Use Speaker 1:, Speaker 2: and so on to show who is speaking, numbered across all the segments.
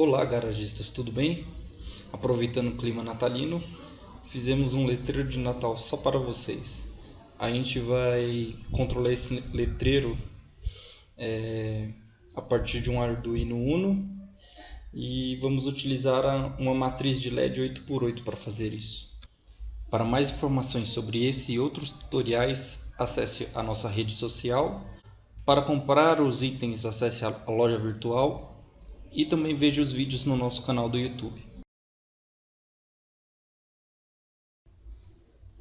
Speaker 1: Olá, garagistas, tudo bem? Aproveitando o clima natalino, fizemos um letreiro de Natal só para vocês. A gente vai controlar esse letreiro a partir de um Arduino Uno e vamos utilizar uma matriz de LED 8x8 para fazer isso. Para mais informações sobre esse e outros tutoriais, acesse a nossa rede social. Para comprar os itens, acesse a loja virtual e também veja os vídeos no nosso canal do YouTube.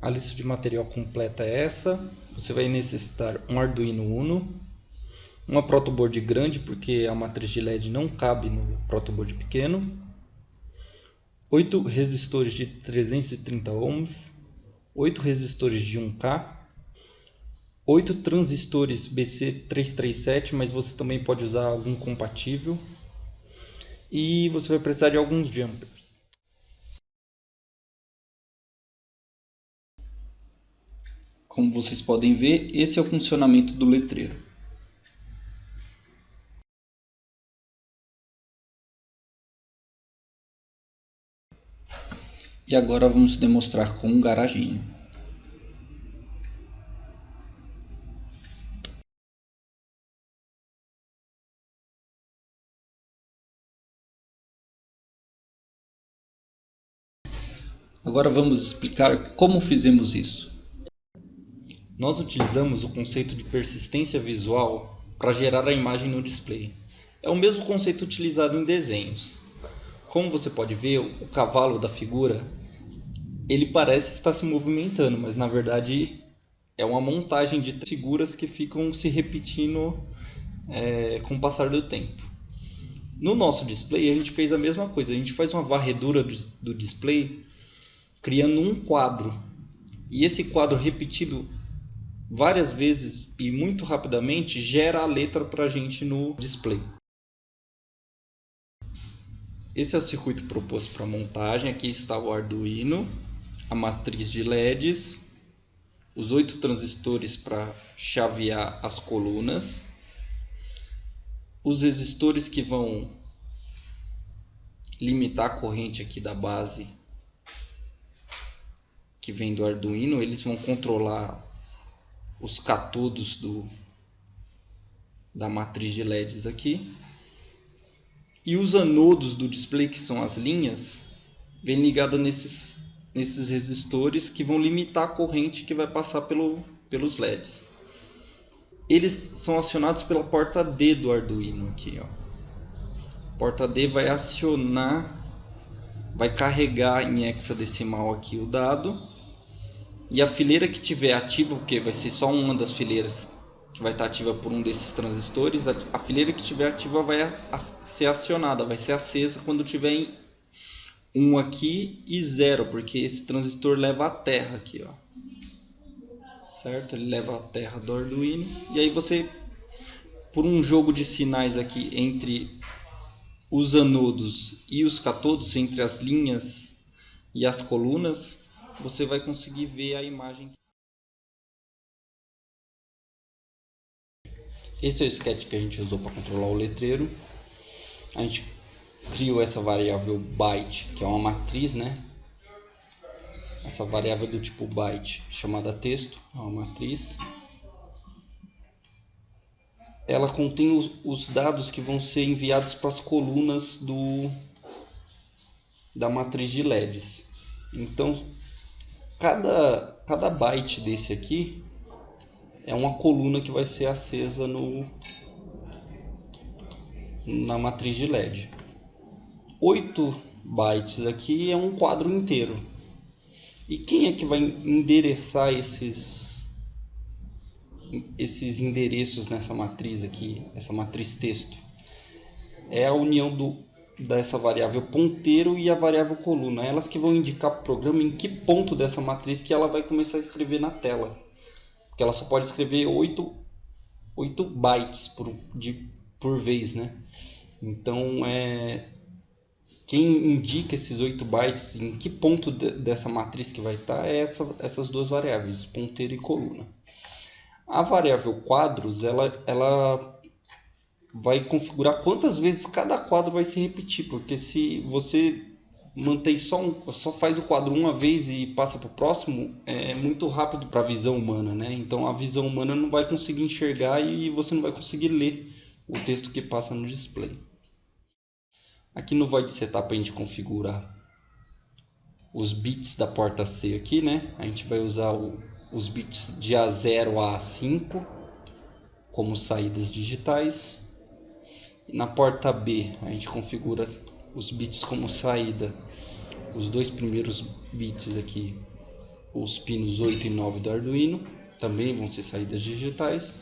Speaker 1: A lista de material completa é essa. Você vai necessitar um Arduino Uno, uma protoboard grande porque a matriz de LED não cabe no protoboard pequeno, 8 resistores de 330 ohms, 8 resistores de 1K, 8 transistores BC337, mas você também pode usar algum compatível, e você vai precisar de alguns jumpers. Como vocês podem ver, esse é o funcionamento do letreiro. E agora vamos demonstrar com um garaginho. Agora vamos explicar como fizemos isso. Nós utilizamos o conceito de persistência visual para gerar a imagem no display. É o mesmo conceito utilizado em desenhos. Como você pode ver, o cavalo da figura, ele parece estar se movimentando, mas na verdade é uma montagem de figuras que ficam se repetindo com o passar do tempo. No nosso display a gente fez a mesma coisa, a gente faz uma varredura do display criando um quadro. E esse quadro repetido várias vezes e muito rapidamente gera a letra para a gente no display. Esse é o circuito proposto para montagem. Aqui está o Arduino, a matriz de LEDs, os 8 transistores para chavear as colunas, os resistores que vão limitar a corrente aqui da base que vem do Arduino. Eles vão controlar os catodos da matriz de LEDs aqui. E os anodos do display, que são as linhas, vem ligada nesses resistores que vão limitar a corrente que vai passar pelos LEDs. Eles são acionados pela porta D do Arduino aqui, ó. A porta D vai acionar, vai carregar em hexadecimal aqui o dado. E a fileira que tiver ativa, porque vai ser só uma das fileiras que vai estar ativa por um desses transistores, a fileira que tiver ativa vai ser acionada, vai ser acesa quando tiver 1 aqui e 0, porque esse transistor leva a terra aqui, ó. Certo? Ele leva a terra do Arduino. E aí você, por um jogo de sinais aqui entre os anodos e os catodos, entre as linhas e as colunas, você vai conseguir ver a imagem. Esse é o sketch que a gente usou para controlar o letreiro. A gente criou essa variável byte, que é uma matriz, né? Essa variável do tipo byte, chamada texto, é uma matriz. Ela contém os dados que vão ser enviados para as colunas da matriz de LEDs. Então, cada byte desse aqui é uma coluna que vai ser acesa na matriz de LED. 8 bytes aqui é um quadro inteiro. E quem é que vai endereçar esses endereços nessa matriz aqui, essa matriz texto? É a união dessa variável ponteiro e a variável coluna. Elas que vão indicar para o programa em que ponto dessa matriz que ela vai começar a escrever na tela. Porque ela só pode escrever 8 bytes por vez, né? Então, quem indica esses 8 bytes, em que ponto dessa matriz que vai estar, é essas duas variáveis, ponteiro e coluna. A variável quadros, ela vai configurar quantas vezes cada quadro vai se repetir, porque se você mantém só faz o quadro uma vez e passa para o próximo, é muito rápido para a visão humana, né? Então a visão humana não vai conseguir enxergar e você não vai conseguir ler o texto que passa no display. Aqui no Void Setup a gente configura os bits da porta C aqui, né? A gente vai usar os bits de A0 a A5 como saídas digitais. Na porta B a gente configura os bits como saída, os dois primeiros bits aqui, os pinos 8 e 9 do Arduino, também vão ser saídas digitais.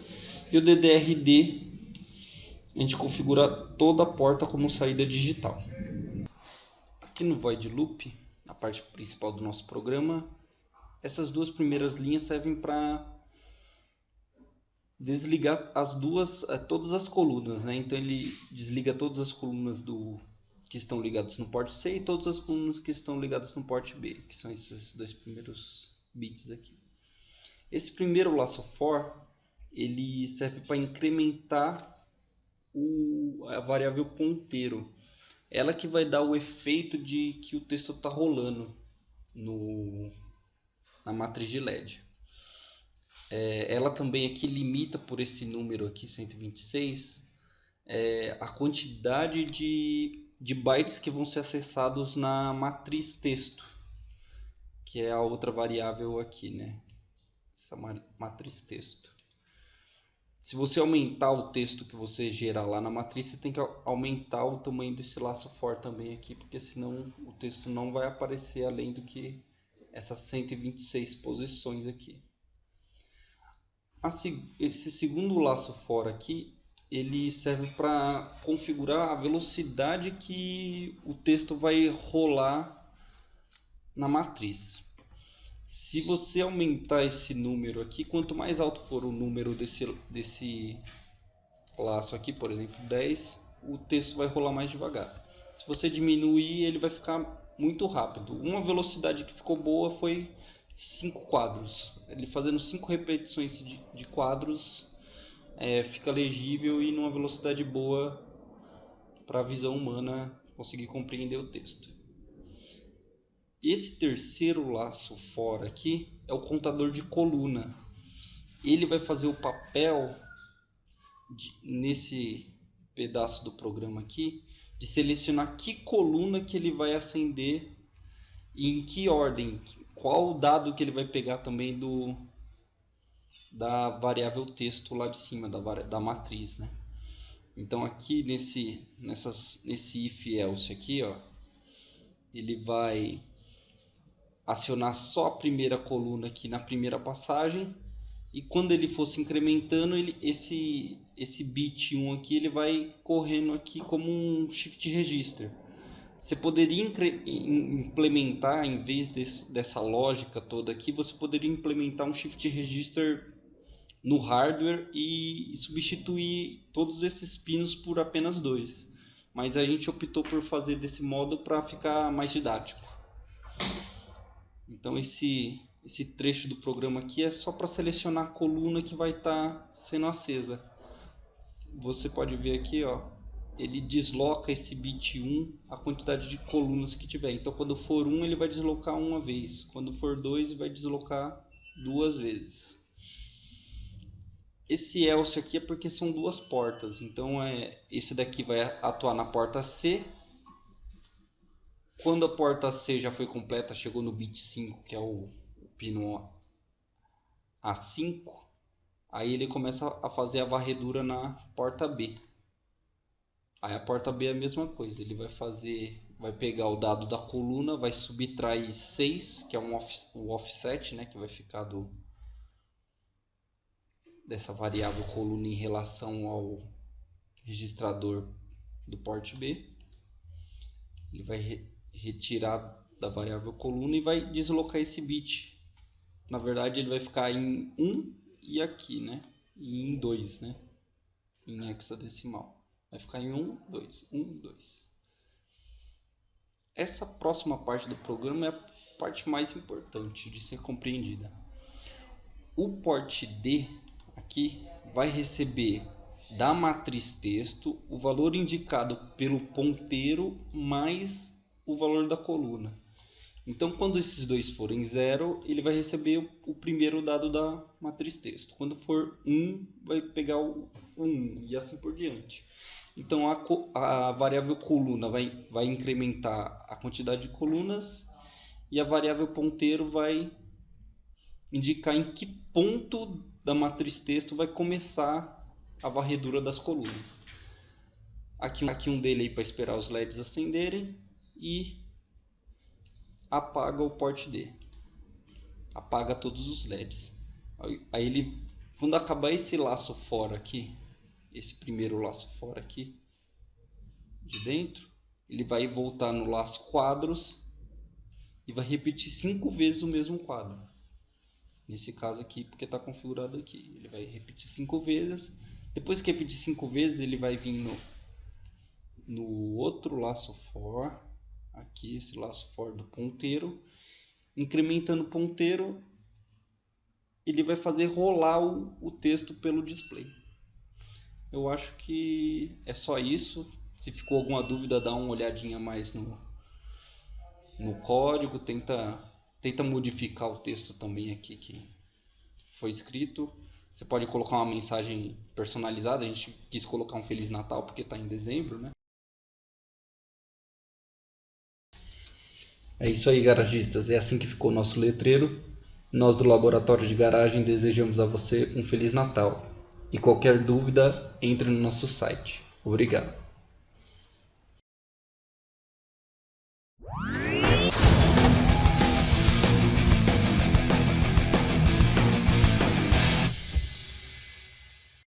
Speaker 1: E o DDR-D a gente configura toda a porta como saída digital. Aqui no Void Loop, a parte principal do nosso programa, essas duas primeiras linhas servem para desligar todas as colunas, né? Então ele desliga todas as colunas que estão ligadas no porte C e todas as colunas que estão ligadas no porte B, que são esses dois primeiros bits aqui. Esse primeiro laço for, ele serve para incrementar a variável ponteiro. Ela que vai dar o efeito de que o texto está rolando na matriz de LED. Ela também aqui limita por esse número aqui, 126, a quantidade de bytes que vão ser acessados na matriz texto, que é a outra variável aqui, né? Essa matriz texto. Se você aumentar o texto que você gerar lá na matriz, você tem que aumentar o tamanho desse laço for também aqui, porque senão o texto não vai aparecer além do que essas 126 posições aqui. Esse segundo laço for aqui, ele serve para configurar a velocidade que o texto vai rolar na matriz. Se você aumentar esse número aqui, quanto mais alto for o número desse laço aqui, por exemplo 10, o texto vai rolar mais devagar. Se você diminuir, ele vai ficar muito rápido. Uma velocidade que ficou boa foi 5 quadros. Ele fazendo 5 repetições de quadros fica legível e numa velocidade boa para a visão humana conseguir compreender o texto. Esse terceiro laço fora aqui é o contador de coluna. Ele vai fazer o papel nesse pedaço do programa aqui de selecionar que coluna que ele vai acender e em que ordem, qual o dado que ele vai pegar também da variável texto lá de cima, da matriz, né? Então aqui nesse if else aqui, ó, ele vai acionar só a primeira coluna aqui na primeira passagem, e quando ele for se incrementando, esse bit 1 aqui ele vai correndo aqui como um shift register. Você poderia implementar, em vez dessa lógica toda aqui, você poderia implementar um shift register no hardware e substituir todos esses pinos por apenas 2. Mas a gente optou por fazer desse modo para ficar mais didático. Então esse trecho do programa aqui é só para selecionar a coluna que vai estar sendo acesa. Você pode ver aqui, ó, ele desloca esse bit 1 a quantidade de colunas que tiver. Então quando for 1 ele vai deslocar uma vez, quando for 2 ele vai deslocar 2 vezes. Esse else aqui é porque são duas portas, então esse daqui vai atuar na porta C. Quando a porta C já foi completa, chegou no bit 5, que é o pino A5, aí ele começa a fazer a varredura na porta B. Aí a porta B é a mesma coisa, ele vai pegar o dado da coluna, vai subtrair 6, que é o offset, né, que vai ficar dessa variável coluna em relação ao registrador do porte B. Ele vai retirar da variável coluna e vai deslocar esse bit. Na verdade ele vai ficar em 1 e aqui, né? E em 2, né? Em hexadecimal. Vai ficar em 1, 2, 1, 2. Essa próxima parte do programa é a parte mais importante de ser compreendida. O porte D aqui vai receber da matriz texto o valor indicado pelo ponteiro mais o valor da coluna. Então, quando esses dois forem 0, ele vai receber o primeiro dado da matriz texto. Quando for 1, vai pegar o 1 e assim por diante. Então, a variável coluna vai incrementar a quantidade de colunas e a variável ponteiro vai indicar em que ponto da matriz texto vai começar a varredura das colunas. Aqui um delay para esperar os LEDs acenderem e apaga o port D. Apaga todos os LEDs. Aí ele, quando acabar esse laço fora aqui, esse primeiro laço fora aqui de dentro, ele vai voltar no laço quadros e vai repetir 5 vezes o mesmo quadro. Nesse caso aqui, porque está configurado aqui. Ele vai repetir 5 vezes. Depois que repetir 5 vezes, ele vai vir no outro laço for. Aqui, esse laço for do ponteiro. Incrementando o ponteiro, ele vai fazer rolar o texto pelo display. Eu acho que é só isso. Se ficou alguma dúvida, dá uma olhadinha mais no código. Tenta modificar o texto também aqui que foi escrito. Você pode colocar uma mensagem personalizada. A gente quis colocar um Feliz Natal porque está em dezembro, né? É isso aí, garagistas. É assim que ficou o nosso letreiro. Nós do Laboratório de Garagem desejamos a você um Feliz Natal. E qualquer dúvida, entre no nosso site. Obrigado.